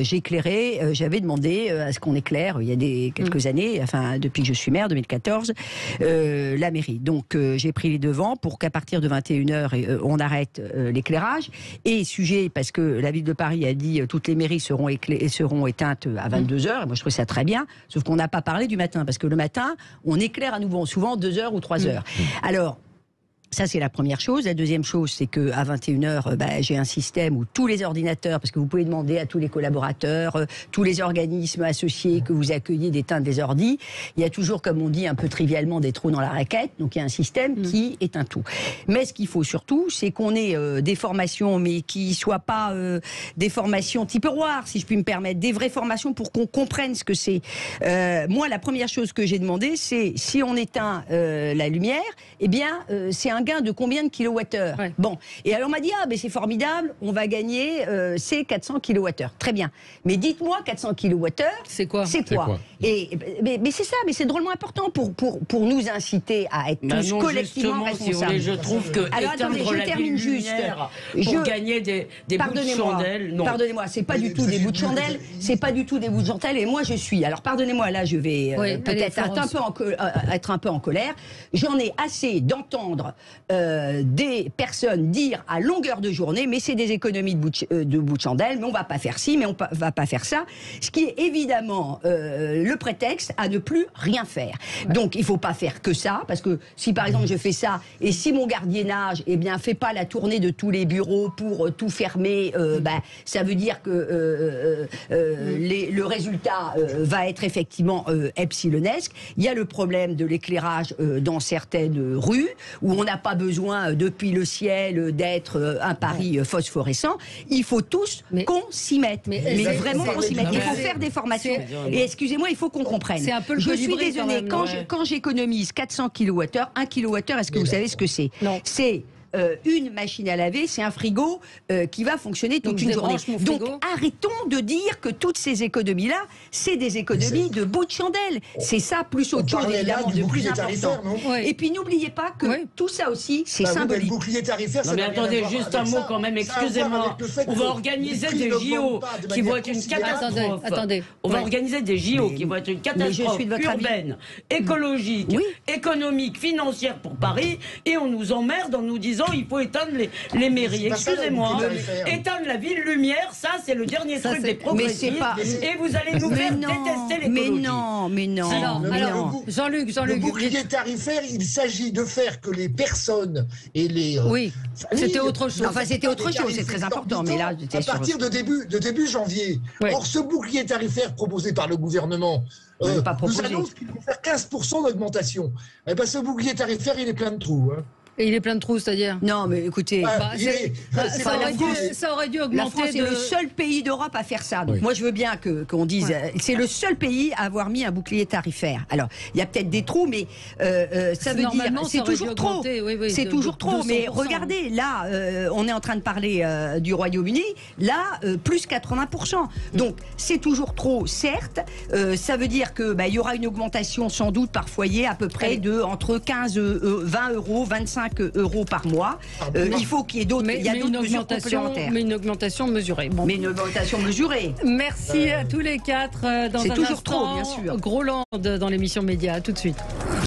j'avais demandé à ce qu'on éclaire il y a quelques années, enfin depuis que je suis maire, 2014, la mairie. Donc j'ai pris les devants pour qu'à partir de 21h, on arrête l'éclairage. Et sujet, parce que la ville de Paris a dit toutes les mairies seront éteintes à 22h, et moi je trouve ça très bien, sauf qu'on n'a pas parlé du matin, parce que le matin, on éclaire à nouveau, souvent 2h ou 3h. Alors, ça, c'est la première chose. La deuxième chose, c'est qu'à 21h, j'ai un système où tous les ordinateurs, parce que vous pouvez demander à tous les collaborateurs, tous les organismes associés que vous accueillez d'éteindre des ordis, il y a toujours, comme on dit un peu trivialement, des trous dans la raquette. Donc, il y a un système qui éteint tout. Mais ce qu'il faut surtout, c'est qu'on ait des formations, mais qui ne soient pas des formations Tupperware, si je puis me permettre, des vraies formations pour qu'on comprenne ce que c'est. Moi, la première chose que j'ai demandé, c'est si on éteint la lumière, eh bien, c'est un gain de combien de kilowattheures? Bon, et alors on m'a dit mais c'est formidable, on va gagner ces 400 kilowattheures. Très bien, mais dites-moi 400 kilowattheures, c'est quoi? Mais c'est ça, mais c'est drôlement important pour nous inciter à être tous collectivement responsables. Je trouve que alors attendez, je termine juste pour gagner des bouts de chandelle. Pardonnez-moi, c'est pas du tout des bouts de chandelle, c'est pas du tout des bouts de chandelle. Et moi je suis, alors pardonnez-moi, là je vais peut-être être un peu en colère. J'en ai assez d'entendre des personnes dire à longueur de journée mais c'est des économies de bout de chandelle, mais on va pas faire ci, mais on va pas faire ça, ce qui est évidemment le prétexte à ne plus rien faire. Donc il faut pas faire que ça, parce que si par exemple je fais ça et si mon gardiennage fait pas la tournée de tous les bureaux pour tout fermer, ça veut dire que le résultat va être effectivement epsilonesque. Il y a le problème de l'éclairage dans certaines rues où on n'a pas besoin depuis le ciel d'être un Paris phosphorescent. Il faut tous qu'on s'y mette. Mais vraiment qu'on s'y mette. Il faut faire des formations. Et excusez-moi, il faut qu'on comprenne. C'est un peu le Je suis désolée, quand j'économise 400 kWh, 1 kWh, est-ce que vous savez ce que c'est? C'est une machine à laver, c'est un frigo qui va fonctionner toute une journée. Donc arrêtons de dire que toutes ces économies-là, c'est des économies de bout de chandelle. C'est ça, plus autre chose, évidemment, de plus important. Et puis n'oubliez pas que tout ça aussi, c'est symbolique. Le bouclier tarifaire, non mais attendez, juste un mot quand même, excusez-moi. On va organiser des JO qui vont être une catastrophe. Attendez. On va organiser des JO qui vont être une catastrophe urbaine, écologique, économique, financière pour Paris, et on nous emmerde en nous disant il faut éteindre les mairies. Excusez-moi, éteindre la ville lumière, ça c'est le dernier truc des progressistes, et vous allez nous faire détester l'écologie. Mais non. Alors, Jean-Luc. Le bouclier tarifaire, il s'agit de faire que les personnes et les... oui, c'était autre chose. Enfin, c'était autre chose, c'est très important. Mais là, à partir de début janvier. Or, ce bouclier tarifaire proposé par le gouvernement nous annonce qu'il faut faire 15% d'augmentation. Eh ben, ce bouclier tarifaire, il est plein de trous. Hein. Et il est plein de trous, c'est-à-dire? Non, mais écoutez, ça aurait dû augmenter. La France est le seul pays d'Europe à faire ça. Donc moi, je veux bien qu'on dise, c'est le seul pays à avoir mis un bouclier tarifaire. Alors, il y a peut-être des trous, mais ça veut dire c'est toujours trop. C'est toujours trop. Mais regardez, là, on est en train de parler du Royaume-Uni. Là, plus 80%. Donc, c'est toujours trop, certes. Ça veut dire que il y aura une augmentation sans doute par foyer à peu près de entre 15, 20 euros, 25 € par mois. Il faut qu'il y ait d'autres mesures complémentaires. Mais une augmentation mesurée. Mais une augmentation mesurée. Merci à tous les quatre. Dans un toujours instant, trop, bien sûr. Groland dans l'émission Média. À tout de suite.